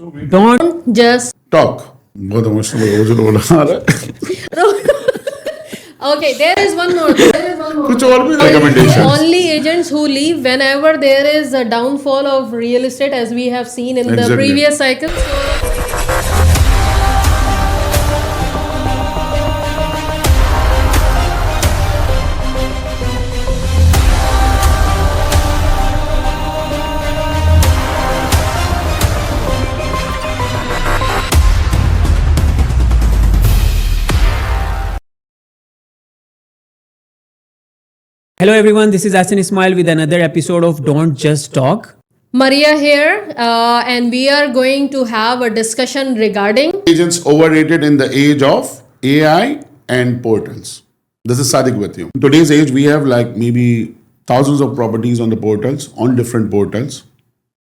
Don't just talk. बहुत emotional हो जो बोला आ रहा है. Okay, there is one more. कुछ और भी recommendations. Only agents who leave whenever there is a downfall of real estate, as we have seen in the Exactly. previous cycle. Hello everyone, this is Asin Ismail with another episode of Don't Just Talk. Maria here, and we are going to have a discussion regarding Agents overrated in the age of AI and portals. This is Sadiq with you. In today's age, we have like maybe thousands of properties on the portals, on different portals.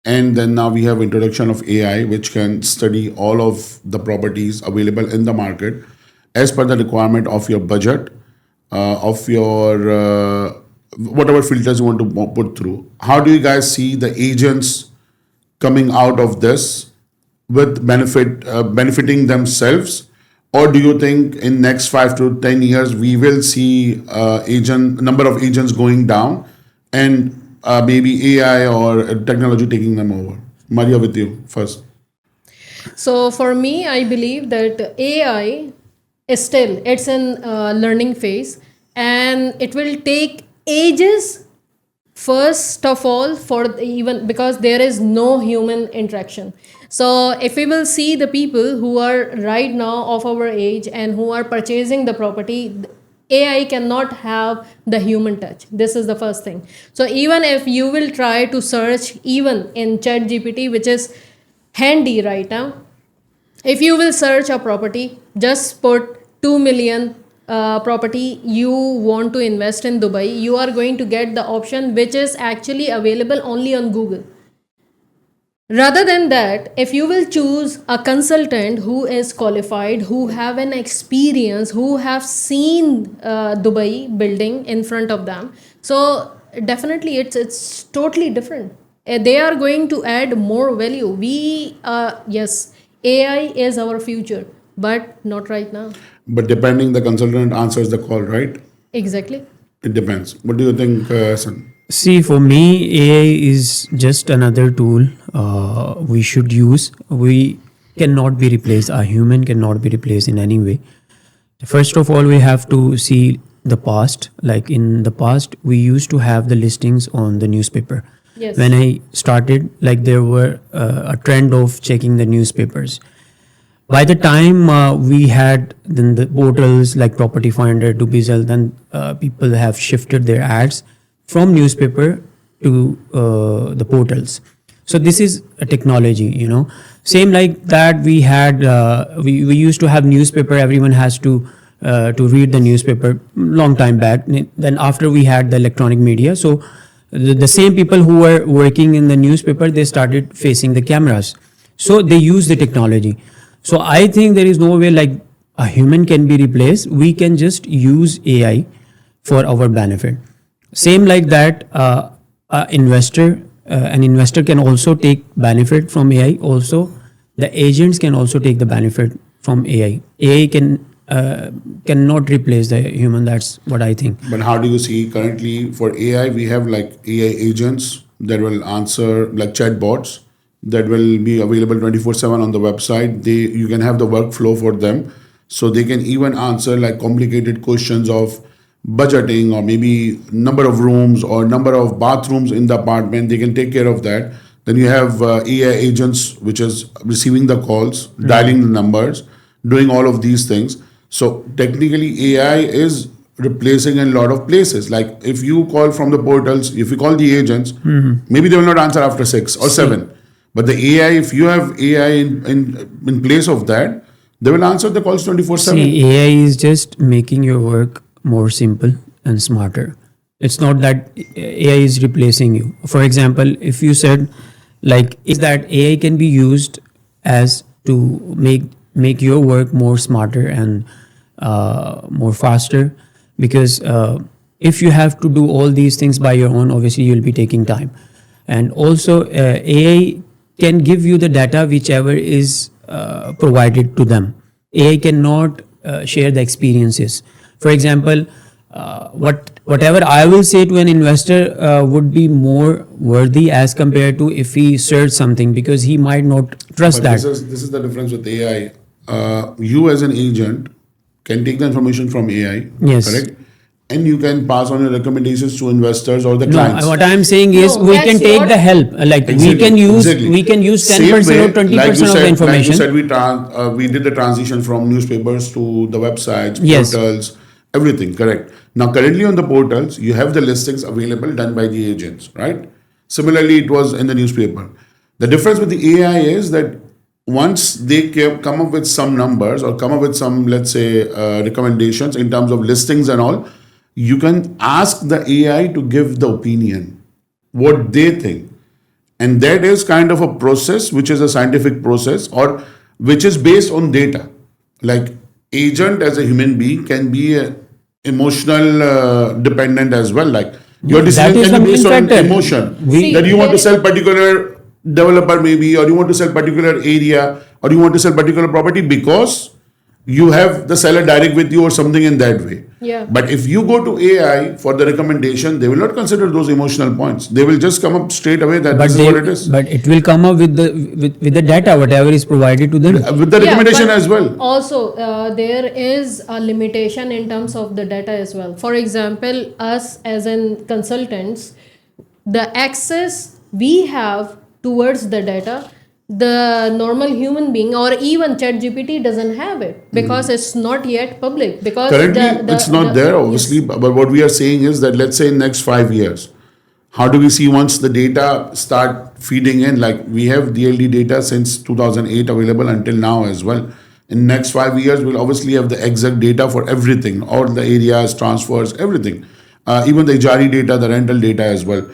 And then now we have introduction of AI, which can study all of the properties available in the market as per the requirement of your budget, of your whatever filters you want to put through. How do you guys see the agents coming out of this with benefiting themselves, or do you think in next 5 to 10 years we will see number of agents going down and maybe AI or technology taking them over? Maria, with you first. So for me, I believe that AI is still, it's in learning phase, and it will take ages, first of all, even because there is no human interaction. So if we will see the people who are right now of our age and who are purchasing the property, AI cannot have the human touch. This is the first thing. So even if you will try to search even in ChatGPT, which is handy right now, if you will search a property, just put 2 million property you want to invest in Dubai, you are going to get the option which is actually available only on Google. Rather than that, if you will choose a consultant who is qualified, who have an experience, who have seen Dubai building in front of them, so definitely it's totally different. They are going to add more value. Yes, AI is our future, but not right now. But depending the consultant answers the call, right? Exactly. It depends. What do you think, Hassan? See, for me, AI is just another tool we should use. We cannot be replaced. A human cannot be replaced in any way. First of all, we have to see the past. Like in the past, we used to have the listings on the newspaper. Yes. When I started, like there were a trend of checking the newspapers. By the time we had then the portals like Property Finder to Bizzle, then people have shifted their ads from newspaper to the portals. So this is a technology, you know. Same like that we had, we used to have newspaper. Everyone has to read the newspaper long time back. Then after we had the electronic media, so the same people who were working in the newspaper, they started facing the cameras. So they use the technology. So I think there is no way like a human can be replaced. We can just use AI for our benefit. Same like that, an investor can also take benefit from AI. Also, the agents can also take the benefit from AI. AI cannot replace the human. That's what I think. But how do you see currently for AI? We have like AI agents that will answer, like chatbots that will be available 24/7 on the website. You can have the workflow for them, so they can even answer like complicated questions of budgeting or maybe number of rooms or number of bathrooms in the apartment. They can take care of that. Then you have AI agents, which is receiving the calls, dialing the numbers, doing all of these things. So technically AI is replacing in a lot of places. Like if you call from the portals, if you call the agents, maybe they will not answer after 6 or 7. But the AI, if you have AI in place of that, they will answer the calls 24/7. See, AI is just making your work more simple and smarter. It's not that AI is replacing you. For example, if you said like is that AI can be used as to make your work more smarter and more faster, because if you have to do all these things by your own, obviously you'll be taking time. And also AI can give you the data whichever is provided to them. AI cannot share the experiences. For example, whatever I will say to an investor would be more worthy as compared to if he search something, because he might not trust But that. this is the difference with AI. You as an agent can take the information from AI, Yes. correct? And you can pass on your recommendations to investors or the No, clients. what I am saying is No, we that's can take not- the help. Like Exactly. we can use Same 10% way, or 20% like you of the said, information. Like you said, we did the transition from newspapers to the websites, Yes. portals, everything, correct. Now, currently on the portals, you have the listings available done by the agents, right? Similarly, it was in the newspaper. The difference with the AI is that once they come up with some numbers or come up with some, let's say, recommendations in terms of listings and all, you can ask the AI to give the opinion, what they think. And that is kind of a process which is a scientific process or which is based on data. Like agent as a human being can be emotional dependent as well. Like your That decision is can the be based main on factor. emotion. See, That you want to there- sell particular developer maybe, or you want to sell particular area, or you want to sell particular property because you have the seller direct with you or something in that way. Yeah. But if you go to AI for the recommendation, they will not consider those emotional points. They will just come up straight away that this is what it is. But it will come up with the data whatever is provided to them. With the Yeah, recommendation but as well. Also, there is a limitation in terms of the data as well. For example, us as in consultants, the access we have towards the data, the normal human being or even ChatGPT doesn't have it because it's not yet public. Because Currently, it's not there, obviously. yes. But what we are saying is that let's say in next 5 years, how do we see once the data start feeding in? Like we have DLD data since 2008 available until now as well. In next 5 years, we'll obviously have the exact data for everything, all the areas, transfers, everything, even the Ijari data, the rental data as well.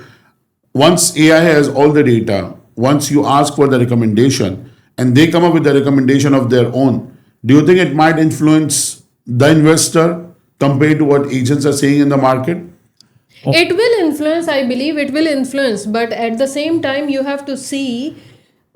Once AI has all the data, once you ask for the recommendation and they come up with the recommendation of their own, do you think it might influence the investor compared to what agents are saying in the market? It will influence, I believe it will influence, but at the same time, you have to see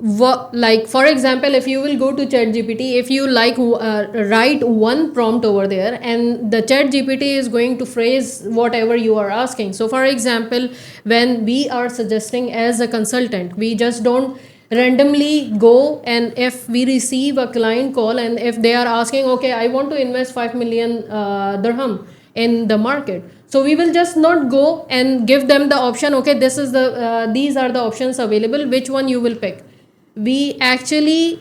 what, like, for example, if you will go to ChatGPT, if you write one prompt over there, and the ChatGPT is going to phrase whatever you are asking. So, for example, when we are suggesting as a consultant, we just don't randomly go, and if we receive a client call and if they are asking, okay, I want to invest 5 million dirham in the market, so we will just not go and give them the option, okay, this is the these are the options available, which one you will pick. We actually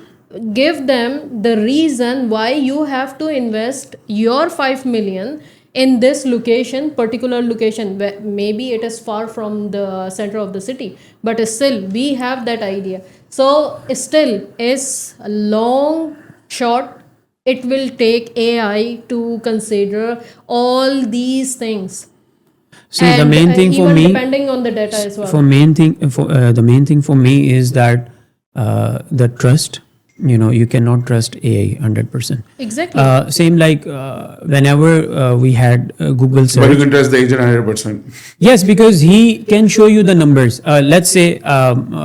give them the reason why you have to invest your 5 million in this location, particular location, where maybe it is far from the center of the city, but still we have that idea. So still is a long short, it will take AI to consider all these things. See, the And, main thing for even me, depending on the data as well. the main thing for me is that the trust. You cannot trust AI 100%. Exactly. Same like whenever we had Google But you search. can trust the agent 100%. Yes, because he can show you the numbers. Let's say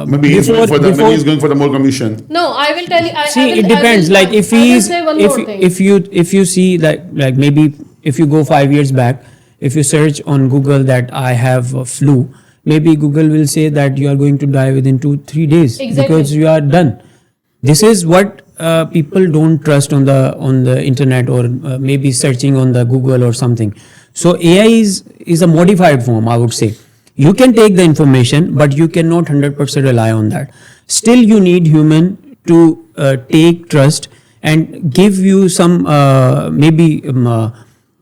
Maybe he's going for maybe he's going for the more commission. No, I will tell you. See, I will, it depends. I will, Like if I will he's say one more thing. if you see like maybe if you go 5 years back, if you search on Google that I have a flu, maybe Google will say that you are going to die within 2-3 days Exactly. because you are done. This is what people don't trust on the internet or maybe searching on the Google or something. So AI is a modified form, I would say. You can take the information, but you cannot 100% rely on that. Still, you need human to take trust and give you some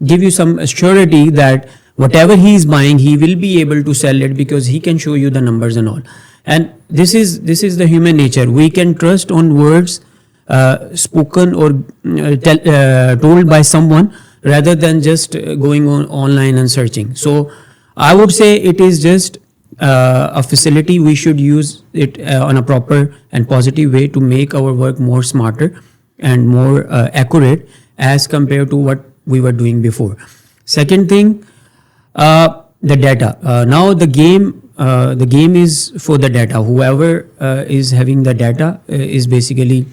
give you some surety that whatever he is buying, he will be able to sell it because he can show you the numbers and all. And this is the human nature. We can trust on words spoken or told by someone rather than just going on online and searching. So I would say it is just a facility. We should use it on a proper and positive way to make our work more smarter and more accurate as compared to what we were doing before. Second thing, the data. Now the game the game is for the data. Whoever is having the data is basically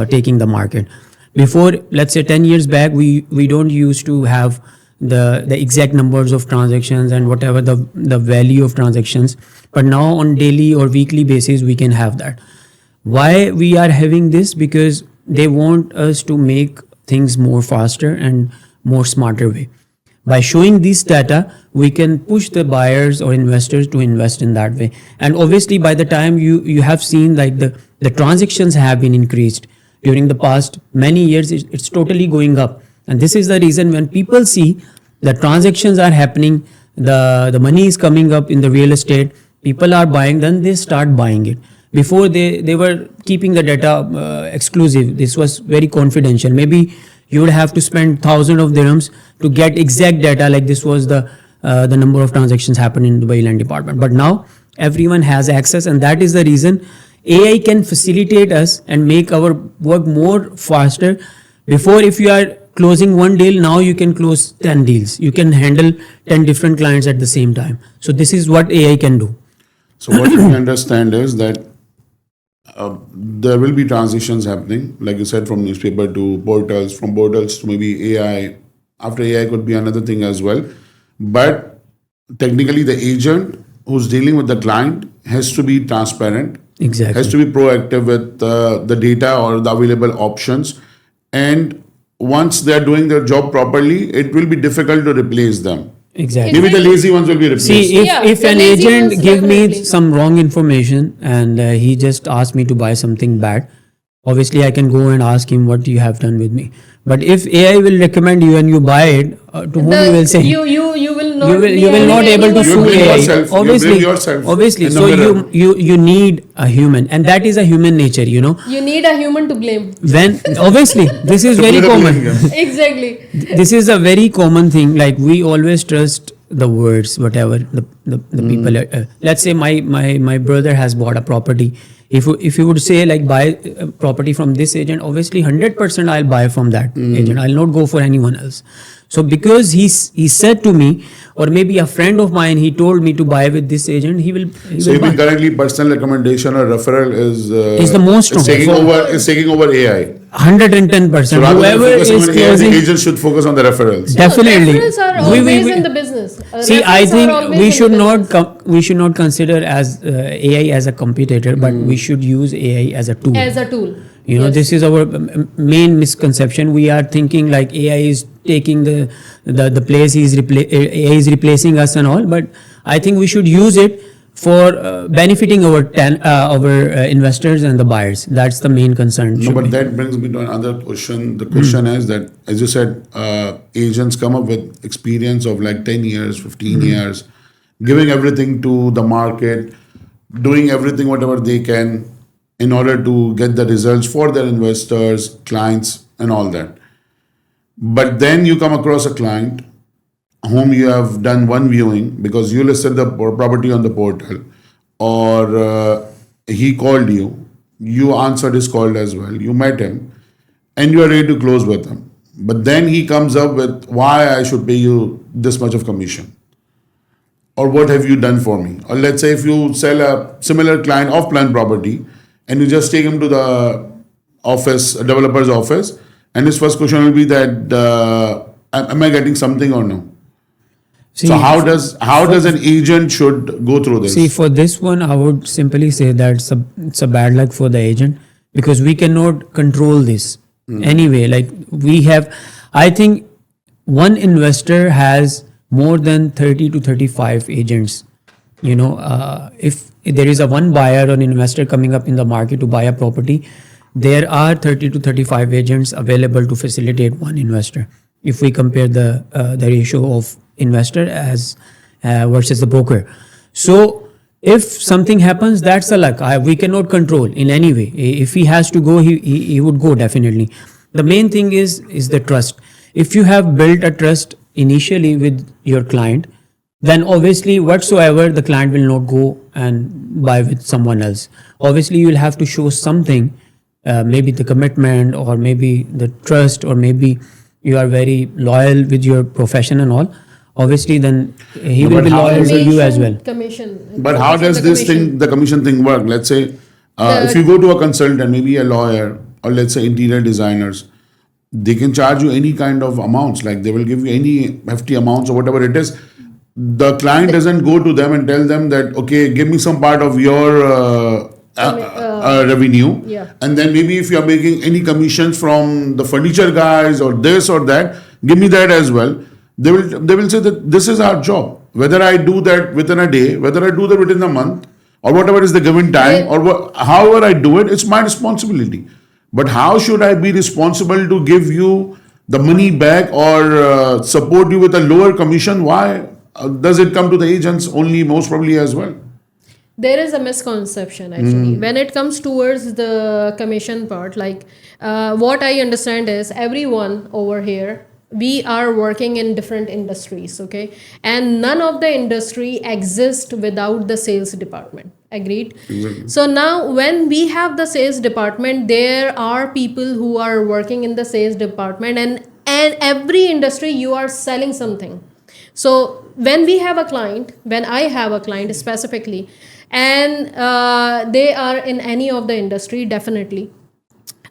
taking the market. Before, let's say 10 years back, we don't used to have the exact numbers of transactions and whatever the value of transactions. But now on daily or weekly basis, we can have that. Why we are having this? Because they want us to make things more faster and more smarter way. By showing this data, we can push the buyers or investors to invest in that way. And obviously, by the time you have seen like the transactions have been increased during the past many years, it's totally going up. And this is the reason when people see the transactions are happening, the money is coming up in the real estate, people are buying, then they start buying it. Before they were keeping the data exclusive. This was very confidential. Maybe you would have to spend thousands of dirhams to get exact data, like this was the number of transactions happened in Dubai Land Department. But now everyone has access, and that is the reason AI can facilitate us and make our work more faster. Before, if you are closing one deal, now you can close 10 deals. You can handle 10 different clients at the same time. So this is what AI can do. So what we understand is that there will be transitions happening, like you said, from newspaper to portals, from portals to maybe AI. After AI could be another thing as well. But technically, the agent who's dealing with the client has to be transparent, Exactly. has to be proactive with the data or the available options. And once they're doing their job properly, it will be difficult to replace them. Exactly. Maybe the lazy ones will be replaced. See, if the an lazy agent ones give me definitely. some wrong information and he just asked me to buy something bad, obviously I can go and ask him what you have done with me. But if AI will recommend you and you buy it, to whom you will say? You will not You will not able to You sue blame AI. yourself. You Obviously, blame yourself obviously. in the So mirror. you need a human, and that is a human nature. You need a human to blame. When obviously this is very put it common. away, yeah. Exactly. This is a very common thing. Like we always trust the words, whatever the people. Let's say my brother has bought a property. If you would say like buy a property from this agent, obviously 100% I'll buy from that agent. I'll not go for anyone else. So because he said to me, or maybe a friend of mine, he told me to buy with this agent, he will So buy. even currently, personal recommendation or referral is the most is taking strong. over. Is taking over AI. 110%. So rather than Whoever focusing is on AI, the closing, agent should focus on the referrals. definitely. Referrals are We- always we- in the business. See, I Referrals are think always we in should the not business. we should not consider as AI as a competitor, but we should use AI as a tool. As a tool. You know, this is our main misconception. We are thinking like AI is taking the place, AI is replacing us and all. But I think we should use it for benefiting our investors and the buyers. That's the main concern. No, should but be. that brings me to another question. The question is that, as you said, agents come up with experience of like 10 years, 15 years, giving everything to the market, doing everything whatever they can in order to get the results for their investors, clients, and all that. But then you come across a client whom you have done one viewing because you listed the property on the portal, or he called you, you answered his call as well, you met him, and you are ready to close with him. But then he comes up with why I should pay you this much of commission, or what have you done for me? Or let's say if you sell a similar client off-plan property and you just take him to the office, developer's office, and his first question will be that am I getting something or no? See, So how does an agent should go through this? See, for this one, I would simply say that it's a bad luck for the agent because we cannot control this anyway. Like we have, I think one investor has more than 30 to 35 agents. You know, if there is a one buyer or an investor coming up in the market to buy a property, there are 30 to 35 agents available to facilitate one investor. If we compare the ratio of investor as versus the broker. So if something happens, that's a luck. We cannot control in any way. If he has to go, he would go definitely. The main thing is the trust. If you have built a trust initially with your client, then obviously whatsoever the client will not go and buy with someone else. Obviously you will have to show something, maybe the commitment or maybe the trust or maybe you are very loyal with your profession and all. obviously then he No, will but be how loyal is to it- you as well. Commission. But how does this thing, the commission thing work? Let's say, if The- you go to a consultant, maybe a lawyer, or let's say interior designers, they can charge you any kind of amounts. Like they will give you any hefty amounts or whatever it is. The client doesn't go to them and tell them that, okay, give me some part of your revenue. Yeah. And then maybe if you're making any commissions from the furniture guys or this or that, give me that as well. They will say that this is our job. Whether I do that within a day, whether I do that within a month, or whatever is the given time, or however I do it, it's my responsibility. But how should I be responsible to give you the money back or support you with a lower commission? Why does it come to the agents only, most probably as well? There is a misconception actually when it comes towards the commission part. Like what I understand is everyone over here, we are working in different industries, okay, and none of the industry exists without the sales department. Agreed? Exactly. So now when we have the sales department, there are people who are working in the sales department, and every industry you are selling something. So when we have a client, when I have a client specifically, and they are in any of the industry, definitely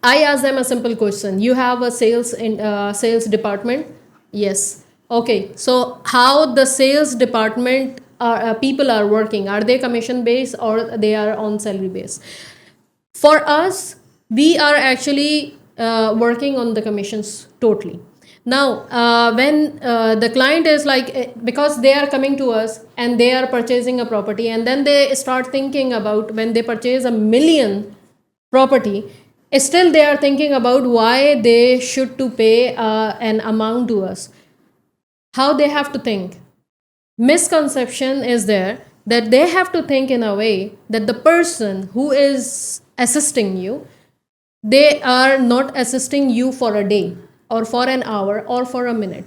I ask them a simple question. You have a sales department? Yes. Okay. So how the sales department people are working? Are they commission based or they are on salary base? For us, we are actually working on the commissions totally. Now, when the client is like, because they are coming to us and they are purchasing a property, and then they start thinking about when they purchase 1 million property, still they are thinking about why they should to pay an amount to us. How they have to think? Misconception is there that they have to think in a way that the person who is assisting you, they are not assisting you for a day or for an hour or for a minute.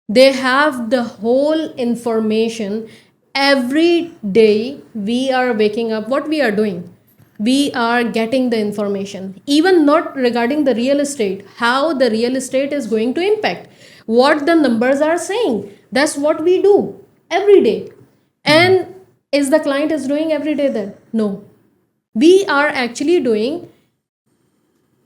They have the whole information. Every day we are waking up, what we are doing, we are getting the information, even not regarding the real estate, how the real estate is going to impact, what the numbers are saying. That's what we do every day. And is the client is doing every day that? No. We are actually doing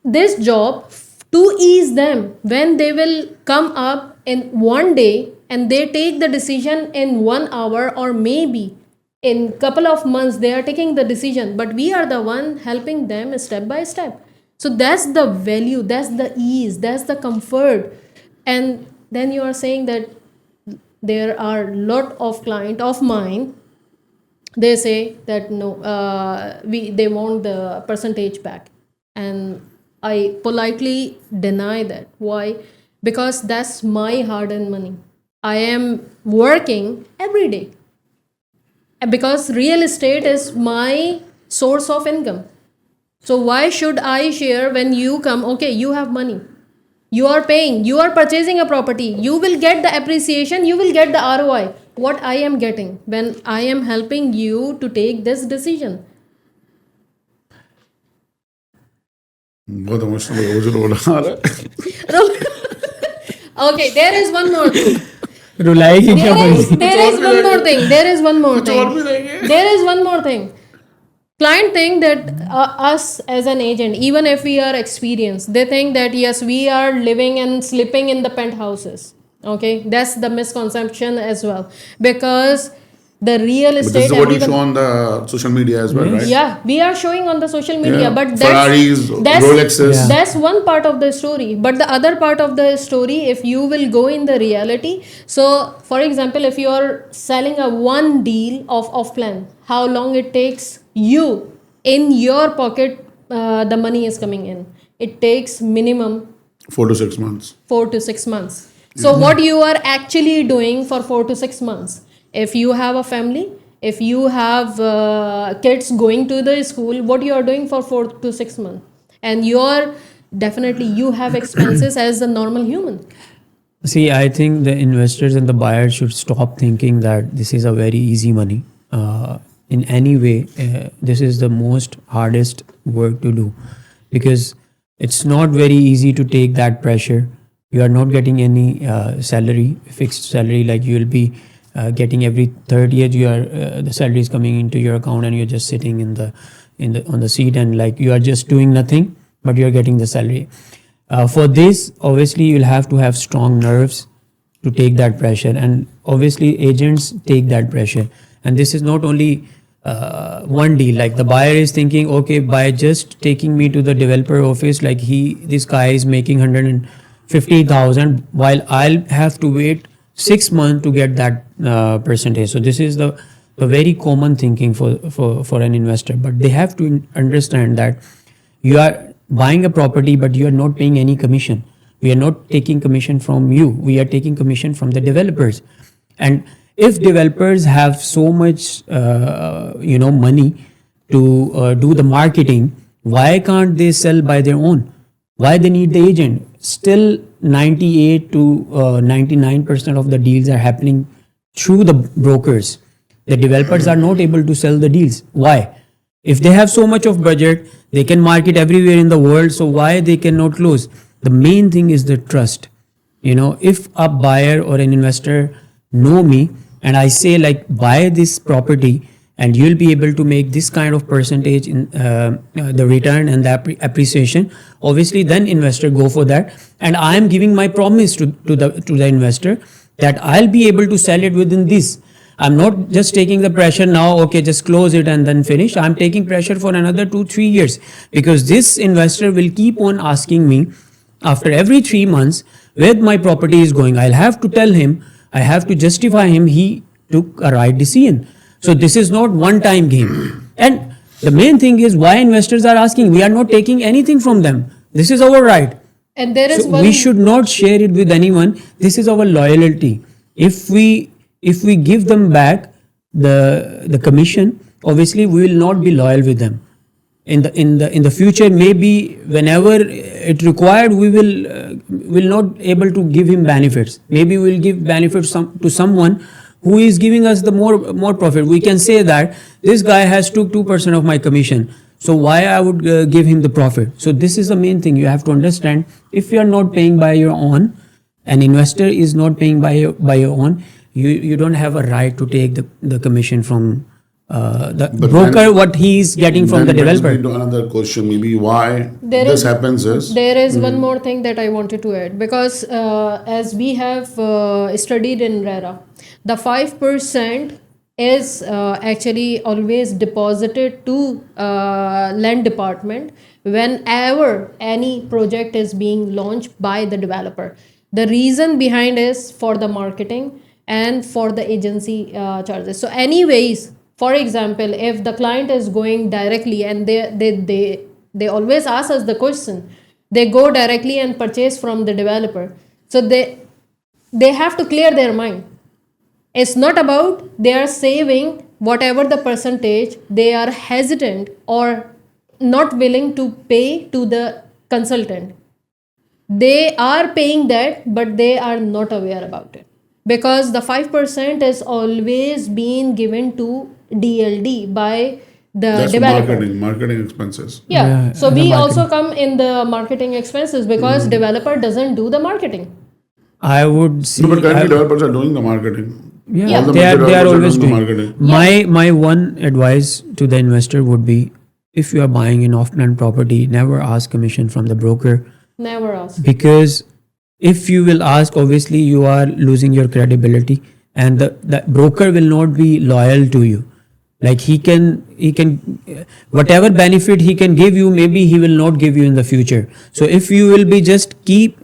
this job to ease them when they will come up in one day and they take the decision in 1 hour, or maybe in couple of months they are taking the decision, but we are the one helping them step by step. So that's the value, that's the ease, that's the comfort. And then you are saying that there are lot of client of mine, they say that no, they want the percentage back, and I politely deny that. Why? Because that's my hard-earned money. I am working every day, because real estate is my source of income. So why should I share when you come? Okay, you have money, you are paying, you are purchasing a property, you will get the appreciation, you will get the ROI. What I am getting when I am helping you to take this decision? बहुत emotional हो जो रोना आ रहा है. Okay, there is one more thing. रुलाई क्या पड़ी? There is one more thing. There is one more thing. There is one more thing. Client think that us as an agent, even if we are experienced, they think that yes, we are living and sleeping in the penthouses. Okay, that's the misconception as well, because the real But estate. this is what you everyone- show on the social media as well, right? Yeah, we are showing on the social media, Yeah. but Ferraris, Rolexes. Yeah. that's one part of the story. But the other part of the story, if you will go in the reality, so for example, if you are selling a one deal of plan, how long it takes you in your pocket, the money is coming in. It takes minimum 4 to 6 months. 4 to 6 months. So what you are actually doing for 4 to 6 months? If you have a family, if you have kids going to the school, what you are doing for 4 to 6 months? And you're definitely, you have expenses as a normal human. See, I think the investors and the buyers should stop thinking that this is a very easy money. In any way, this is the most hardest work to do, because it's not very easy to take that pressure You are not getting any salary, fixed salary, like you will be getting every third year. You are the salary is coming into your account, and you're just sitting on the seat, and like you are just doing nothing, but you are getting the salary. For this, obviously, you'll have to have strong nerves to take that pressure, and obviously, agents take that pressure. And this is not only one deal. Like the buyer is thinking, okay, by just taking me to the developer office, like this guy is making 150,000, while I'll have to wait 6 months to get that percentage. So this is the very common thinking for an investor. But they have to understand that you are buying a property, but you are not paying any commission. We are not taking commission from you. We are taking commission from the developers. And if developers have so much, money to do the marketing, why can't they sell by their own? Why they need the agent? Still, 98 to 99% of the deals are happening through the brokers. The developers are not able to sell the deals. Why? If they have so much of budget, they can market everywhere in the world. So why they cannot close? The main thing is the trust. If a buyer or an investor know me and I say like buy this property and you'll be able to make this kind of percentage in the return and the appreciation, obviously then investor go for that. And I am giving my promise to the investor that I'll be able to sell it within this. I'm not just taking the pressure now, okay, just close it and then finish. I'm taking pressure for another 2-3 years, because this investor will keep on asking me after every 3 months where my property is going. I'll have to tell him, I have to justify him he took a right decision. So this is not one time game. And the main thing is why investors are asking. We are not taking anything from them. This is our right. And there is we should not share it with anyone. This is our loyalty. If we give them back the commission, obviously we will not be loyal with them. In the future, maybe whenever it required, we will not able to give him benefits. Maybe we will give benefits to someone who is giving us the more profit. We can say that this guy has took 2% of my commission, so why I would give him the profit? So this is the main thing you have to understand. If you are not paying by your own, an investor is not paying by your own, you don't have a right to take the commission from the broker, what he is getting from the developer. Brings me to another question, maybe why this happens is... There is one more thing that I wanted to add, because as we have studied in RERA, the 5% is actually always deposited to land department whenever any project is being launched by the developer. The reason behind is for the marketing and for the agency charges. So anyways, for example, if the client is going directly and they always ask us the question, they go directly and purchase from the developer. So they have to clear their mind. It's not about they are saving whatever the percentage, they are hesitant or not willing to pay to the consultant. They are paying that, but they are not aware about it. Because the 5% is always being given to DLD by the developer. Marketing expenses. Yeah. So we also come in the marketing expenses because developer doesn't do the marketing. I would see. No, but currently developers are doing the marketing. Yeah, they are always doing marketing. My one advice to the investor would be, if you are buying an off-plan property, never ask commission from the broker. Never ask. Because if you will ask, obviously you are losing your credibility, and the broker will not be loyal to you. Like he can whatever benefit he can give you, maybe he will not give you in the future. So if you will be just keep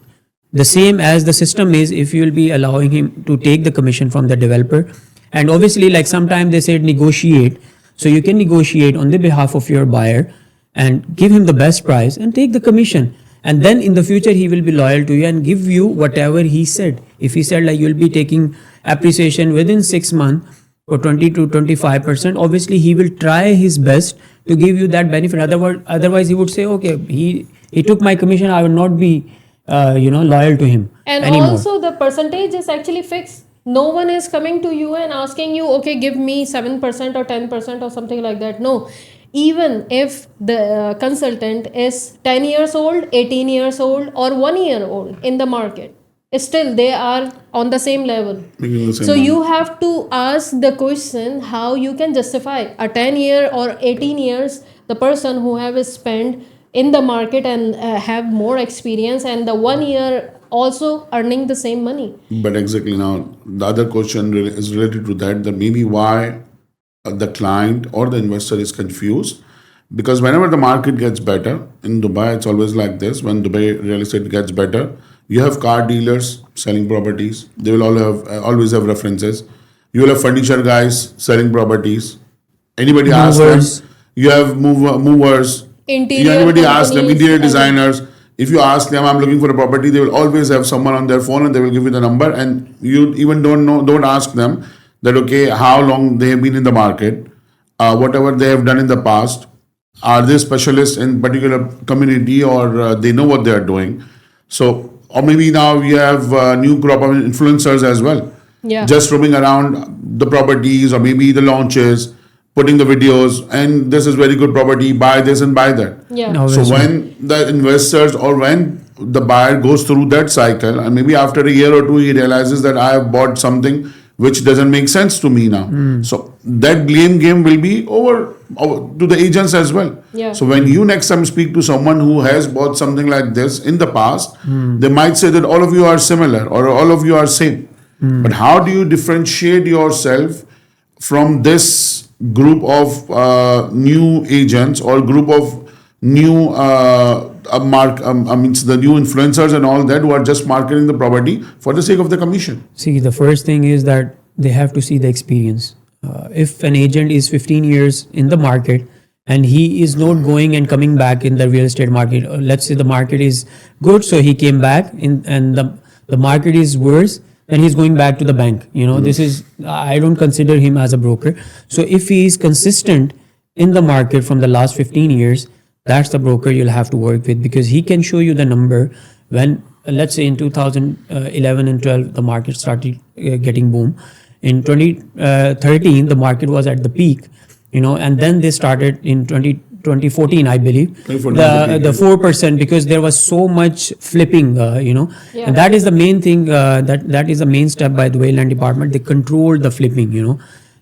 the same as the system is, if you will be allowing him to take the commission from the developer, and obviously like sometimes they said negotiate, so you can negotiate on the behalf of your buyer and give him the best price and take the commission. And then in the future, he will be loyal to you and give you whatever he said. If he said like you'll be taking appreciation within 6 months for 20 to 25%, obviously he will try his best to give you that benefit. Otherwise he would say, okay, he took my commission, I will not be loyal to him anymore. Also the percentage is actually fixed. No one is coming to you and asking you, okay, give me 7% or 10% or something like that. No. even if the consultant is 10 years old, 18 years old, or 1 year old in the market, still they are on the same level. Making the same So money. you have to ask the question how you can justify a 10 year or 18 years the person who have spent in the market and have more experience, and the 1 year also earning the same money. But exactly now, the other question is related to that. That maybe why the client or the investor is confused, because whenever the market gets better in Dubai, it's always like this. When Dubai real estate gets better, you have car dealers selling properties. They will all have always have references. You will have furniture guys selling properties. Anybody ask them? Movers. You have movers. Interior Anybody ask them? companies, Interior everything. designers. If you ask them, I'm looking for a property, they will always have someone on their phone and they will give you the number. And you even don't ask them that, okay, how long they have been in the market, whatever they have done in the past, are they specialists in particular community, or they know what they are doing. So, or maybe now we have a new crop of influencers as well, Yeah. just roaming around the properties or maybe the launches, putting the videos, and this is very good property, buy this and buy that. Yeah. No, So Obviously. when the investors or when the buyer goes through that cycle, and maybe after a year or two he realizes that I have bought something which doesn't make sense to me now. So that blame game will be over to the agents as well. Yeah. So when you next time speak to someone who has bought something like this in the past, they might say that all of you are similar or all of you are same. But how do you differentiate yourself from this group of new agents or group of new the new influencers and all that who are just marketing the property for the sake of the commission? See, the first thing is that they have to see the experience. If an agent is 15 years in the market and he is not going and coming back in the real estate market, or let's say the market is good, so he came back in, and the market is worse, then he's going back to the bank. This is, I don't consider him as a broker. So if he is consistent in the market from the last 15 years, that's the broker you'll have to work with, because he can show you the number when, let's say in 2011 and 12, the market started getting boom. In 2013, the market was at the peak, and then they started in 2014, I believe, 2014 the 4%, because there was so much flipping, Yeah. and that is the main thing, that is the main step by the way land department. They controlled the flipping,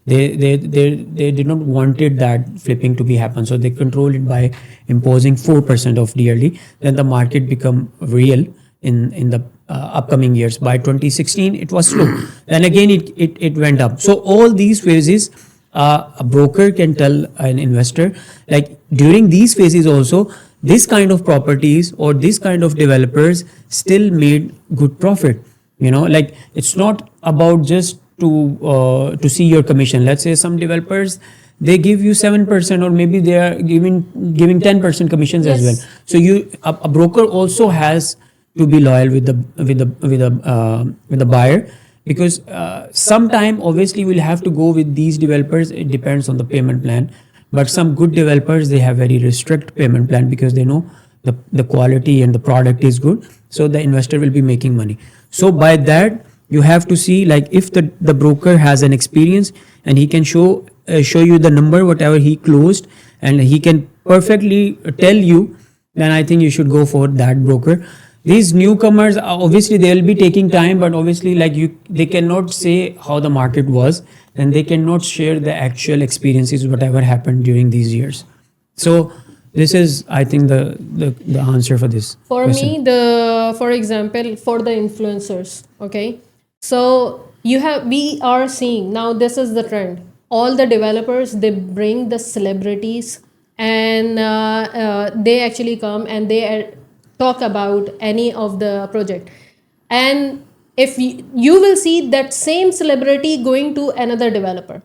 They did not wanted that flipping to be happen, so they controlled it by imposing 4% of DLD. Then the market become real in the upcoming years. By 2016, it was slow. Then again, it went up. So all these phases, a broker can tell an investor, like during these phases also, this kind of properties or this kind of developers still made good profit. Like it's not about just to see your commission. Let's say some developers, they give you 7%, or maybe they are giving 10% commissions as Yes. well. So a broker also has to be loyal with the buyer, because sometime obviously we'll have to go with these developers. It depends on the payment plan, but some good developers, they have very restrict payment plan because they know the quality and the product is good, so the investor will be making money. So by that, you have to see, like, if the broker has an experience and he can show you the number whatever he closed, and he can perfectly tell you, then I think you should go for that broker. These newcomers, obviously they'll be taking time, but obviously they cannot say how the market was, and they cannot share the actual experiences whatever happened during these years. So this is, I think, the answer for this For question. me, for example, for the influencers, okay, so we are seeing now, this is the trend. All the developers, they bring the celebrities, and they actually come and they talk about any of the project. And if you will see that same celebrity going to another developer,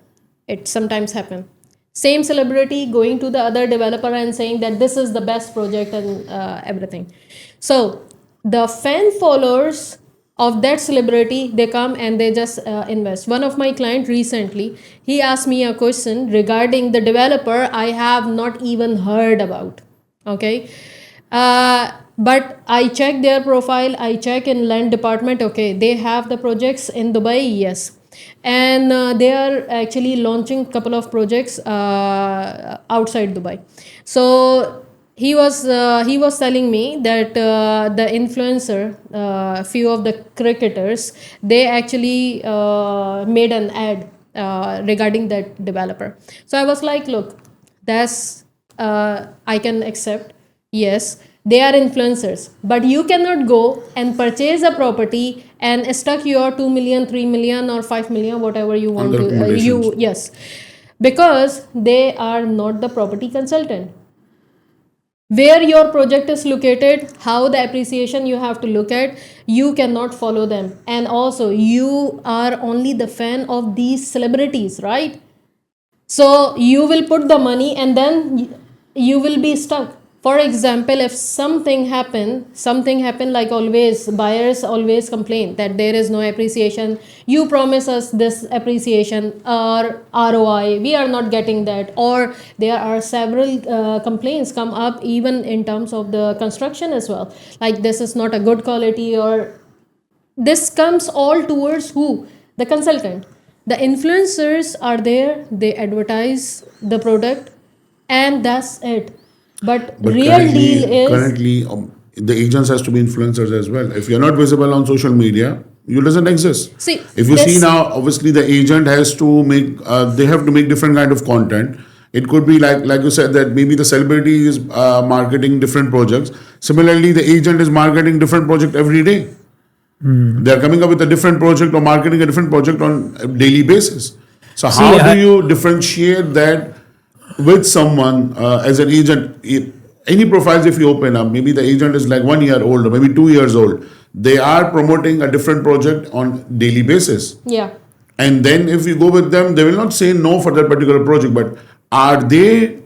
it sometimes happen. Same celebrity going to the other developer and saying that this is the best project and everything. So the fan followers of that celebrity, they come and they just invest. One of my client recently, he asked me a question regarding the developer I have not even heard about. Okay. But I check their profile, I check in land department, okay, they have the projects in Dubai, yes. and they are actually launching couple of projects outside Dubai. So he was telling me that the influencer, few of the cricketers, they actually made an ad regarding that developer. So I was like, look, that's I can accept. Yes, they are influencers, but you cannot go and purchase a property and stuck your 2 million, 3 million, or 5 million, whatever you want the to. recommendations. Yes, because they are not the property consultant. Where your project is located, how the appreciation you have to look at, you cannot follow them. And also, you are only the fan of these celebrities, right? So you will put the money and then you will be stuck. For example, if something happen, like always, buyers always complain that there is no appreciation. You promise us this appreciation or ROI, we are not getting that. Or there are several complaints come up even in terms of the construction as well. Like this is not a good quality, or this comes all towards who? The consultant. The influencers are there, they advertise the product, and that's it. But But real deal is, the agents has to be influencers as well. If you're not visible on social media, you doesn't exist. see, If you see this, now, obviously the agent has to make, they have to make different kind of content. It could be like you said, that maybe the celebrity is marketing different projects. Similarly, the agent is marketing different project every day. They are coming up with a different project or marketing a different project on a daily basis. So See, how do you differentiate that with someone as an agent? Any profiles if you open up, maybe the agent is like 1 year old or maybe 2 years old. They are promoting a different project on daily basis. yeah. And then if you go with them, they will not say no for that particular project. But are they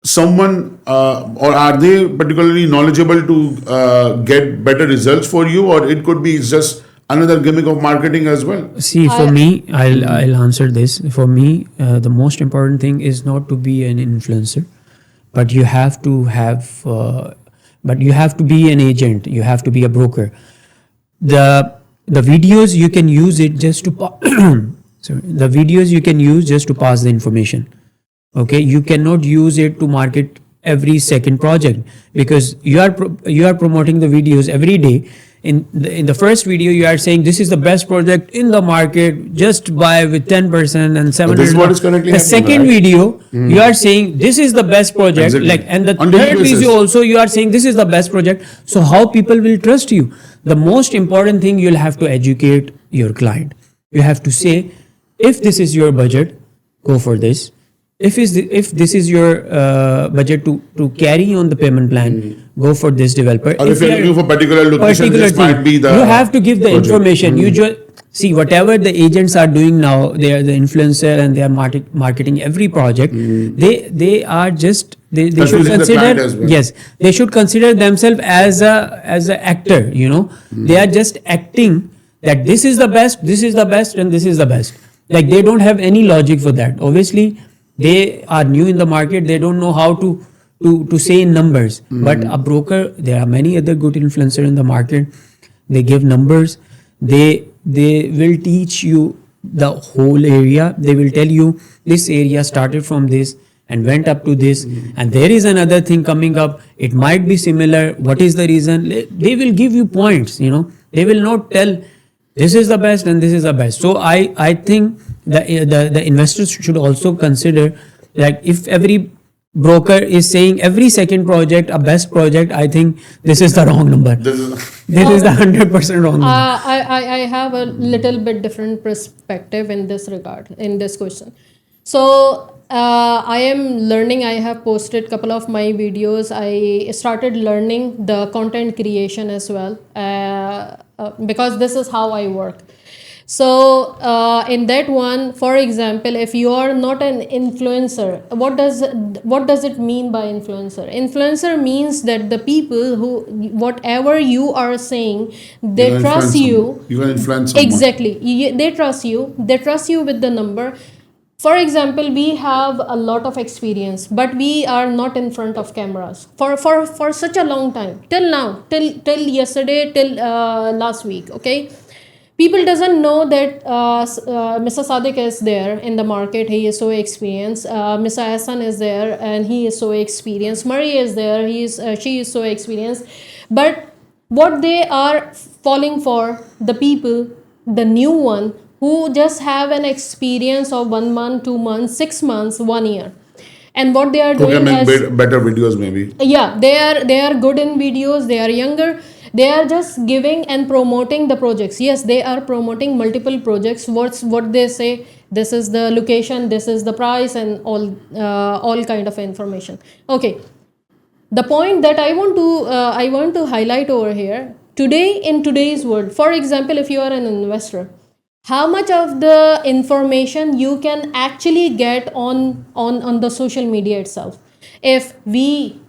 someone or are they particularly knowledgeable to get better results for you, or it could be just another gimmick of marketing as well? See, for me, I'll answer this. For me, the most important thing is not to be an influencer, but you have to have, but you have to be an agent. You have to be a broker. The videos you can use it just to sorry, the videos you can use just to pass the information. Okay, you cannot use it to market every second project, because you are promoting the videos every day. In the first video you are saying this is the best project in the market, just buy with 10% and 700. This is what is currently the happening, second right? video you are saying this is the best project, Exactly. like, and the On daily third basis. video also you are saying this is the best project. So how people will trust you? The most important thing, you'll have to educate your client. You have to say, if this is your budget, go for this. If this is your budget to carry on the payment plan, go for this developer. Or if you're looking for particular location, this thing, might be the you have to give the project. information. See, whatever the agents are doing now, they are the influencer and they are marketing every project. They are just they should Confusing the client consider, as well. yes, they should consider themselves as a actor. They are just acting that this is the best, this is the best, and this is the best. Like, they don't have any logic for that. Obviously, they are new in the market. They don't know how to say in numbers. But a broker, there are many other good influencers in the market. They give numbers. They will teach you the whole area. They will tell you this area started from this and went up to this, and there is another thing coming up. It might be similar. What is the reason? They will give you points. They will not tell this is the best and this is the best. So I think the investors should also consider, like, if every broker is saying every second project a best project, I think this is the wrong number. This is the 100% wrong number. I have a little bit different perspective in this regard, in this question. So I am learning. I have posted couple of my videos. I started learning the content creation as well, because this is how I work. So in that one, for example, if you are not an influencer, what does it mean by influencer? Influencer means that the people who, whatever you are saying, they You trust influence you. someone. You can influence someone. Exactly. They trust you. They trust you with the number. For example, we have a lot of experience, but we are not in front of cameras for such a long time, till now, till yesterday, till last week. Okay, people doesn't know that Mr. Sadiq is there in the market. He is so experienced. Mr. Hassan is there and he is so experienced. Murray is there. She is so experienced. But what they are falling for, the people, the new one who just have an experience of 1 month, 2 months, 6 months, 1 year. And what they are Who doing can make as better videos maybe. yeah, they are good in videos, they are younger, they are just giving and promoting the projects. Yes, they are promoting multiple projects. What they say, this is the location, this is the price, and all kind of information. Okay, the point that I want to highlight over here today, in today's world, for example, if you are an investor, how much of the information you can actually get on the social media itself. If we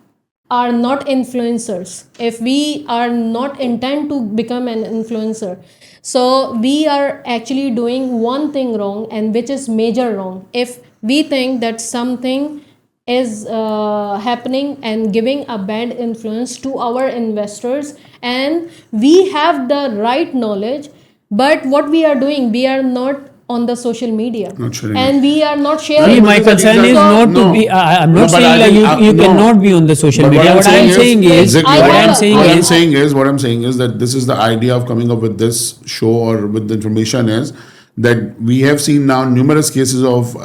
are not influencers, if we are not intent to become an influencer, so we are actually doing one thing wrong, and which is major wrong. If we think that something is happening and giving a bad influence to our investors, and we have the right knowledge, but what we are doing, we are not on the social media, Not sharing and we are not See, sharing. my concern is not to No. be. I'm No, not but I saying like think, you no. cannot be on the social But media. What I'm saying is, exactly I what have I'm a- saying what I'm is, saying is that this is the idea of coming up with this show or with the information is that we have seen now numerous cases of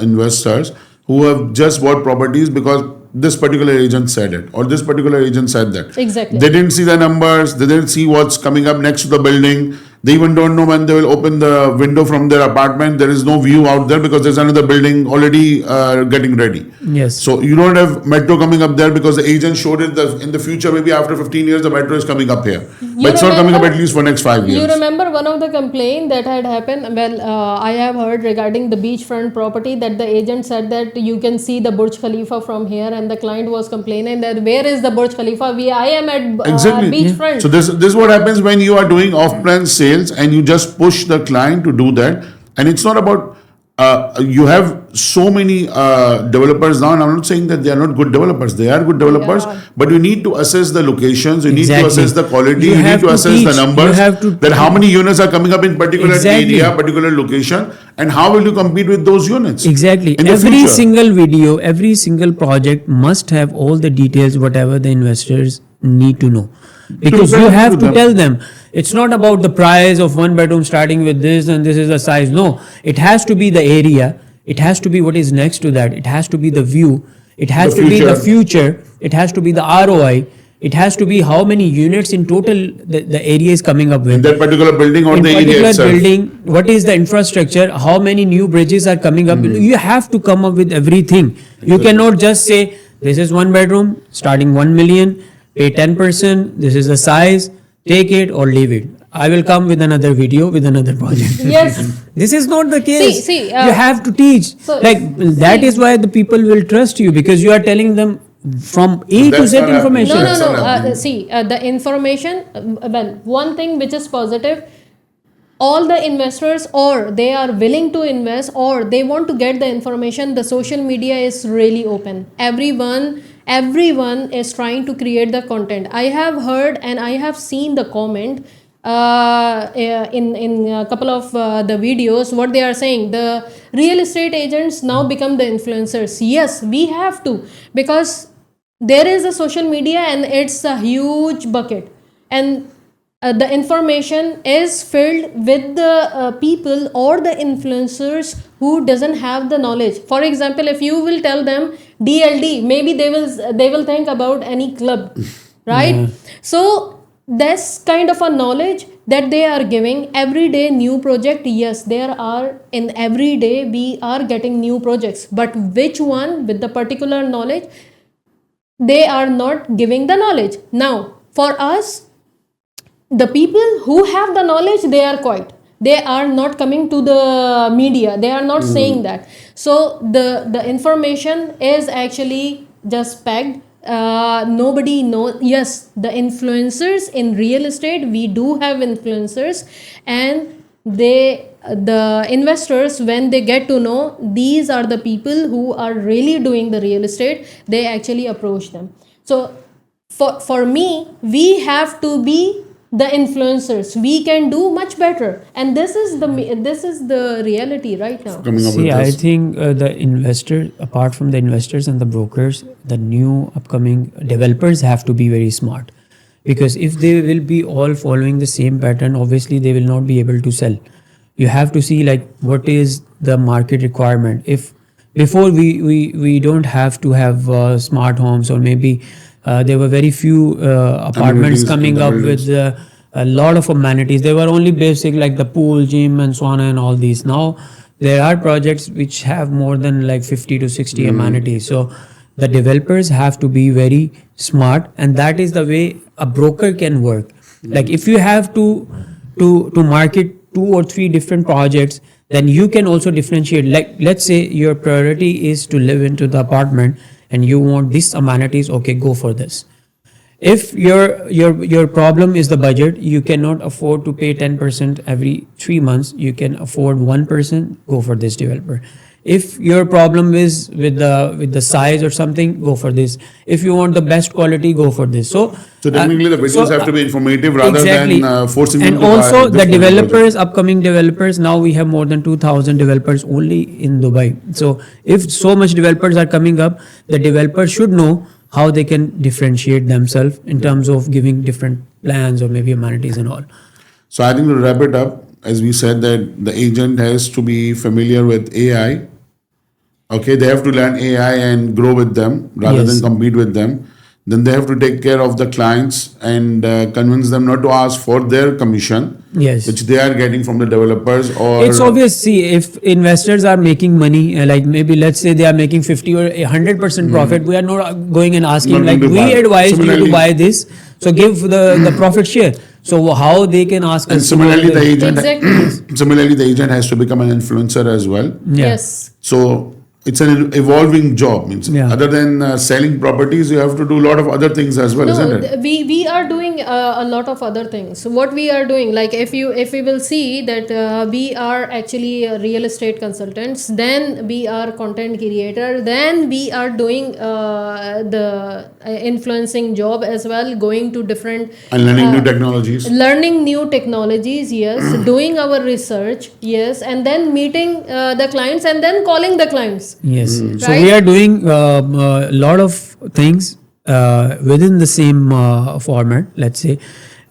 investors who have just bought properties because this particular agent said it or this particular agent said that. Exactly. They didn't see the numbers. They didn't see what's coming up next to the building. They even don't know when they will open the window from their apartment. There is no view out there because there's another building already getting ready. yes. So you don't have metro coming up there because the agent showed it that in the future, maybe after 15 years, the metro is coming up here. But it's not coming up remember- at least for next 5 years. You remember one of the complaint that had happened? Well, I have heard regarding the beachfront property that the agent said that you can see the Burj Khalifa from here, and the client was complaining that where is the Burj Khalifa? I am at Exactly. beachfront. So this is what happens when you are doing off-plan sales and you just push the client to do that. And it's not about you have so many developers now, and I'm not saying that they are not good developers. They are good developers, Yeah. but you need to assess the locations, you need to Exactly. assess the quality, You you, need have to to assess the teach. numbers, You have to that how many units are coming up in particular Exactly. area, particular location, and how will you compete with those units? Exactly. In the Every future. single video, every single project must have all the details, whatever the investors need to know. Because you present have to to them. tell them. It's not about the price of one bedroom starting with this and this is the size. No, it has to be the area. It has to be what is next to that. It has to be the view. It has The to be the future. future. It has to be the ROI. It has to be how many units in total the area is coming up with. In that particular building or In the area particular itself. building, what is the infrastructure, how many new bridges are coming up. Hmm. You have to come up with everything. You cannot just say this is one bedroom starting 1 million, pay 10%, this is the size, take it or leave it. I will come with another video with another project. Yes. This is not the case. See, you have to teach. so- That is why the people will trust you, because you are telling them from A to That's Z not happening. information. No, That's no, not no. happening. See, the information, well, one thing which is positive, all the investors, or they are willing to invest, or they want to get the information, the social media is really open. Everyone is trying to create the content. I have heard and I have seen the comment in a couple of the videos, what they are saying, the real estate agents now become the influencers. Yes, we have to, because there is a social media and it's a huge bucket, and the information is filled with the people or the influencers who doesn't have the knowledge. For example, if you will tell them DLD, maybe they will think about any club, right? So this kind of a knowledge that they are giving every day, new project. Yes, there are, in every day we are getting new projects, but which one with the particular knowledge, they are not giving the knowledge. Now for us, the people who have the knowledge, they are quiet, they are not coming to the media, they are not saying that. So the information is actually just packed. Nobody knows. Yes, the influencers in real estate, we do have influencers, and the investors, when they get to know these are the people who are really doing the real estate, they actually approach them. So for me, we have to be the influencers, we can do much better. And this is the reality right now. Coming up See, with I this. think the investors, apart from the investors and the brokers, the new upcoming developers have to be very smart. Because if they will be all following the same pattern, obviously they will not be able to sell. You have to see like what is the market requirement. If before we don't have to have smart homes, or maybe there were very few apartments Amenities in coming the up buildings. with a lot of amenities. They were only basic like the pool, gym, and sauna and all these. Now there are projects which have more than like 50 to 60 amenities. So the developers have to be very smart, and that is the way a broker can work. Like if you have to market 2 or 3 different projects, then you can also differentiate. Like let's say your priority is to live into the apartment and you want these amenities, okay, go for this. If your problem is the budget, you cannot afford to pay 10% every 3 months, you can afford 1%, go for this developer. If your problem is with the size or something, go for this. If you want the best quality, go for this. So Technically, the videos have to be informative rather exactly. than forcing And them to buy also the this project. developers, upcoming developers, now we have more than 2,000 developers only in Dubai. So if so much developers are coming up, the developers should know how they can differentiate themselves in terms of giving different plans or maybe amenities and all. So I think to wrap it up, as we said that the agent has to be familiar with AI. Okay, they have to learn AI and grow with them rather Yes. than compete with them. Then they have to take care of the clients and convince them not to ask for their commission, Yes. which they are getting from the developers. Or It's obvious. See, if investors are making money, like maybe let's say they are making 50 or 100% profit, we are not going and asking Not like going to we buy. advised you to Similarly- buy this, so give the profit share. So how they can ask And us? to go similarly, with the it? agent Exactly. similarly the agent has to become an influencer as well. Yeah. Yes. So it's an evolving job. Means Yeah. other than selling properties, you have to do a lot of other things as well, isn't it? We are doing a lot of other things. So what we are doing, like if we will see that we are actually real estate consultants, then we are content creator, then we are doing the influencing job as well, going to different And learning new technologies. learning new technologies, yes, doing our research, yes, and then meeting the clients and then calling the clients. Yes. So Right? we are doing a lot of things within the same format. Let's say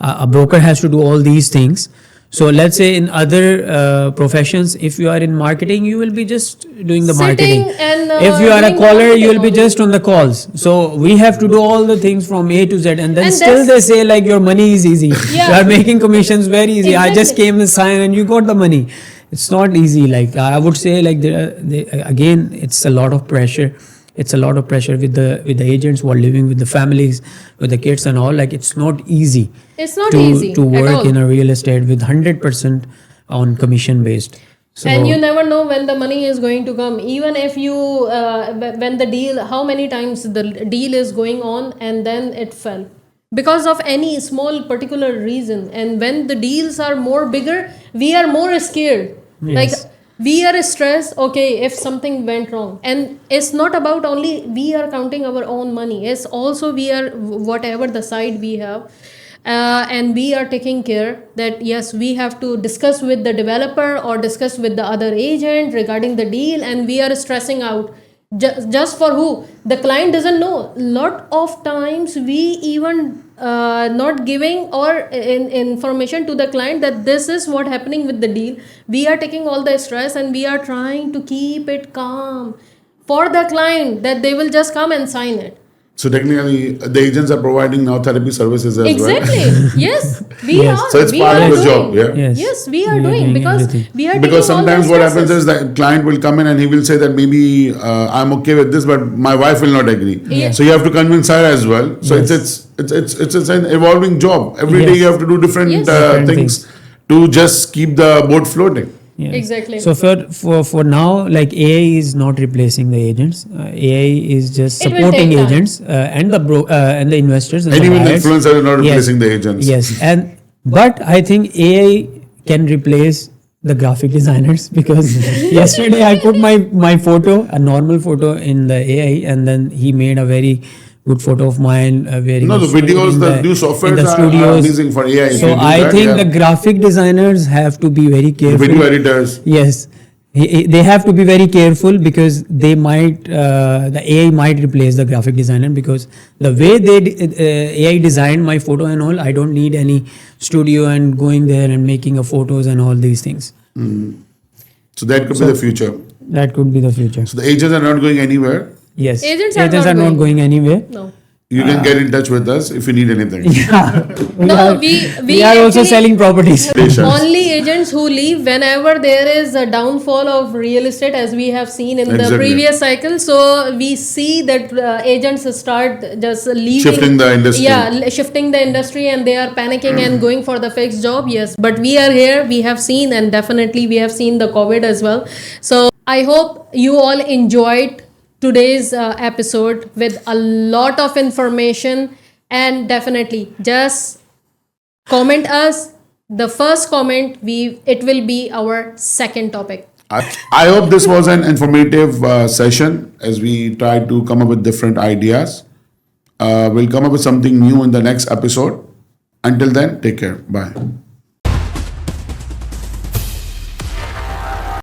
a broker has to do all these things. So let's say in other professions, if you are in marketing, you will be just doing the Sitting marketing. and, If you are a doing caller, marketing you will be only. just on the calls. So we have to do all the things from A to Z, and then And still they that's- say like your money is easy. Yeah. You are making commissions very easy. I just Exactly. came and signed, and you got the money. It's not easy. Like I would say, like again, it's a lot of pressure. It's a lot of pressure with the agents who are living with the families, with the kids and all. Like it's not easy. It's not to easy to at work all. in a real estate with 100% on commission based. So And you never know when the money is going to come. Even if you, when the deal, how many times the deal is going on and then it fell because of any small particular reason. And when the deals are more bigger, we are more scared. Yes. Like we are stressed. Okay, if something went wrong, and it's not about only we are counting our own money. It's also we are whatever the side we have. And we are taking care that yes, we have to discuss with the developer or discuss with the other agent regarding the deal, and we are stressing out just for who the client doesn't know. Lot of times we even not giving or information to the client that this is what happening with the deal. We are taking all the stress and we are trying to keep it calm for the client that they will just come and sign it. So technically, the agents are providing now therapy services as Exactly. well. Yes, we Yes. are. So it's we part are of the doing. job, yeah. Yes. Yes, we are We are doing doing because everything. we are Because taking all the sometimes what happens stresses. is that client will come in and he will say that maybe I'm okay with this, but my wife will not agree. Yeah. So you have to convince her as well. So Yes. it's an evolving job. Every day Yes. you have to do different, Yes. Different things to just keep the boat floating. Yeah. Exactly. So for now, like AI is not replacing the agents. AI is just It will supporting take time. agents and the investors and And the even the buyers. influencers are not Yes. replacing the agents. Yes, but I think AI can replace the graphic designers because yesterday I put my photo, a normal photo, in the AI, and then he made a very good photo of mine wearing No, a the suit videos, in the new softwares in the are studios. amazing for AI. If So you do I that, think yeah. the graphic designers have to be very careful. Video editors. Yes, they have to be very careful because they might the AI might replace the graphic designer, because the way AI designed my photo and all, I don't need any studio and going there and making a photos and all these things. So that could be the future. That could be the future. So the agents are not going anywhere. Yes, Agents are not not going anywhere. No. You can get in touch with us if you need anything. Yeah, No, we are also actually selling properties. Patience. only agents who leave whenever there is a downfall of real estate, as we have seen in the Exactly. previous cycle. So we see that agents start just leaving, Shifting the industry. Yeah, shifting the industry, and they are panicking and going for the fixed job. Yes, but we are here. We have seen, and definitely we have seen the COVID as well. So I hope you all enjoyed today's episode with a lot of information, and definitely just comment us. The first comment, it will be our second topic. I hope this was an informative session as we try to come up with different ideas. We'll come up with something new in the next episode. Until then, take care. Bye.